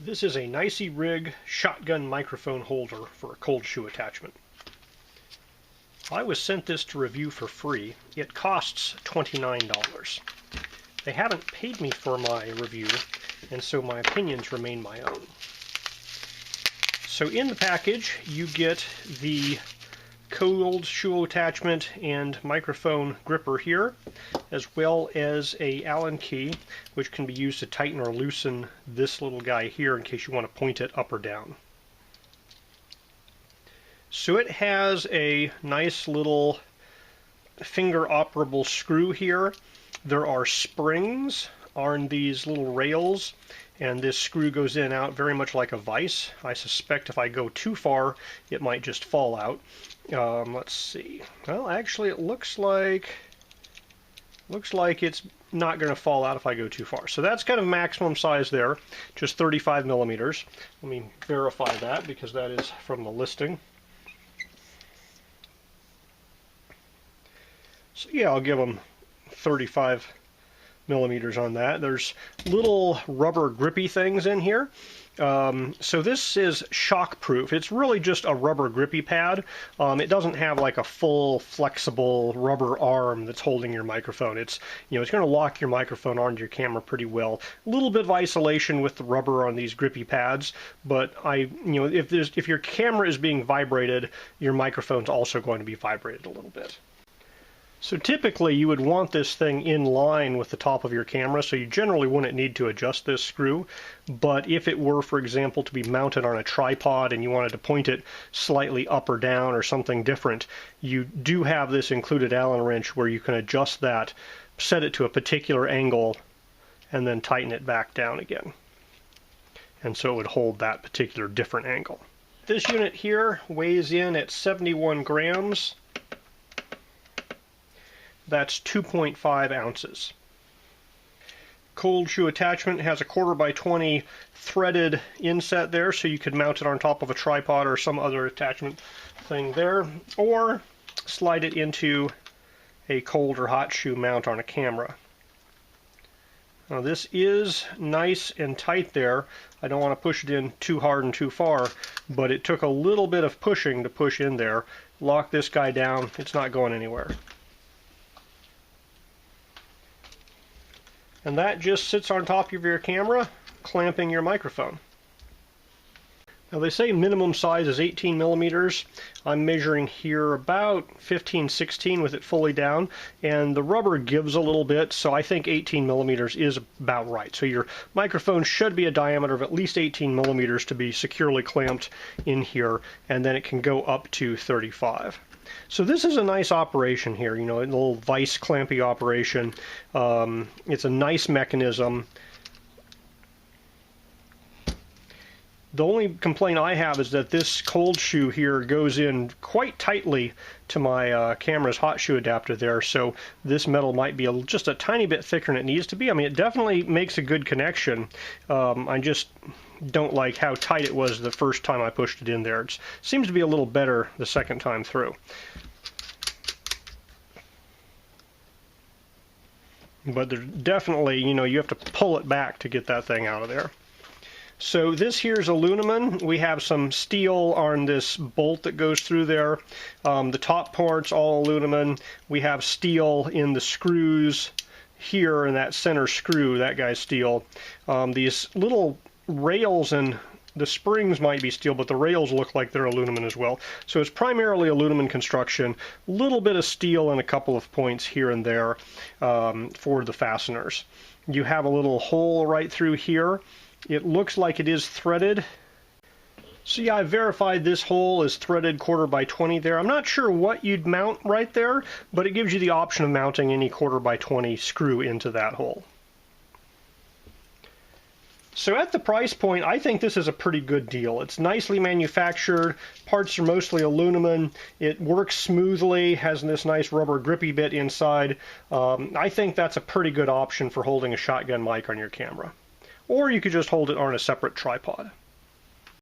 This is a NICEYRIG shotgun microphone holder for a cold shoe attachment. I was sent this to review for free. It costs $29. They haven't paid me for my review, and so my opinions remain my own. So in the package you get the cold shoe attachment and microphone gripper here, as well as a Allen key, which can be used to tighten or loosen this little guy here in case you want to point it up or down. So it has a nice little finger operable screw here. There are springs on these little rails, and this screw goes in and out very much like a vise. I suspect if I go too far it might just fall out. Let's see. Well, actually it looks like it's not going to fall out if I go too far. So that's kind of maximum size there, just 35 millimeters. Let me verify that because that is from the listing. So yeah, I'll give them 35 millimeters on that. There's little rubber grippy things in here. So this is shock proof. It's really just a rubber grippy pad. It doesn't have like a full flexible rubber arm that's holding your microphone. It's going to lock your microphone onto your camera pretty well. A little bit of isolation with the rubber on these grippy pads, but if your camera is being vibrated, your microphone's also going to be vibrated a little bit. So typically you would want this thing in line with the top of your camera, so you generally wouldn't need to adjust this screw. But if it were, for example, to be mounted on a tripod and you wanted to point it slightly up or down or something different, you do have this included Allen wrench where you can adjust that, set it to a particular angle, and then tighten it back down again. And so it would hold that particular different angle. This unit here weighs in at 71 grams. That's 2.5 ounces. Cold shoe attachment has a 1/4x20 threaded inset there, so you could mount it on top of a tripod or some other attachment thing there, or slide it into a cold or hot shoe mount on a camera. Now this is nice and tight there. I don't want to push it in too hard and too far, but it took a little bit of pushing to push in there. Lock this guy down, it's not going anywhere. And that just sits on top of your camera, clamping your microphone. Now they say minimum size is 18 millimeters. I'm measuring here about 15-16 with it fully down, and the rubber gives a little bit, so I think 18 millimeters is about right. So your microphone should be a diameter of at least 18 millimeters to be securely clamped in here, and then it can go up to 35. So this is a nice operation here, a little vise clampy operation. It's a nice mechanism. The only complaint I have is that this cold shoe here goes in quite tightly to my camera's hot shoe adapter there, so this metal might be just a tiny bit thicker than it needs to be. I mean, it definitely makes a good connection. I just don't like how tight it was the first time I pushed it in there. It seems to be a little better the second time through. But there's definitely, you have to pull it back to get that thing out of there. So this here's aluminum. We have some steel on this bolt that goes through there. The top part's all aluminum. We have steel in the screws here, and that center screw, that guy's steel. These little rails and the springs might be steel, but the rails look like they're aluminum as well. So it's primarily aluminum construction, a little bit of steel and a couple of points here and there for the fasteners. You have a little hole right through here. It looks like it is threaded. So yeah, I verified this hole is threaded 1/4x20 there. I'm not sure what you'd mount right there, but it gives you the option of mounting any 1/4x20 screw into that hole. So at the price point, I think this is a pretty good deal. It's nicely manufactured, parts are mostly aluminum, it works smoothly, has this nice rubber grippy bit inside. I think that's a pretty good option for holding a shotgun mic on your camera. Or you could just hold it on a separate tripod.